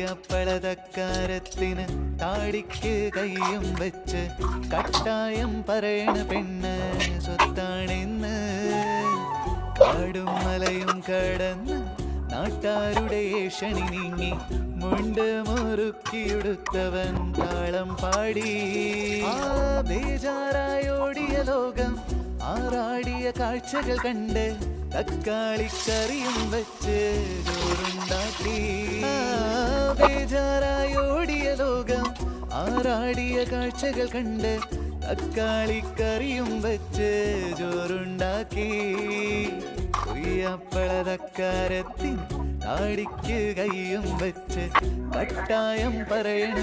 കുയ്യപ്പളതക്കാരത്തിന് താടിക്ക് കൈയും വെച്ച് കട്ടായം പറയണ പെണ്ണ് സ്വത്താണെന്ന്. കാടും മലയും കടന്ന് നാട്ടാരുടെ ഏഷണി നീങ്ങി മുണ്ട് മുറുക്കിയെടുത്തവൻ താളം പാടി. ആ ബേജാറായോടിയ ലോകം ആറാടിയ കാഴ്ചകൾ കണ്ട് തക്കാളിക്കറിയും വെച്ച് ചോറുണ്ടാക്കി. ബേജാറായോടിയ ലോകം ആറാടിയ കാഴ്ചകൾ കണ്ട് തക്കാളിക്കറിയും വെച്ച് ചോറുണ്ടാക്കി. കുയ്യപ്പളതക്കാരത്തിൻ താടിക്ക് കൈയും വെച്ച് കട്ടായം പറയണ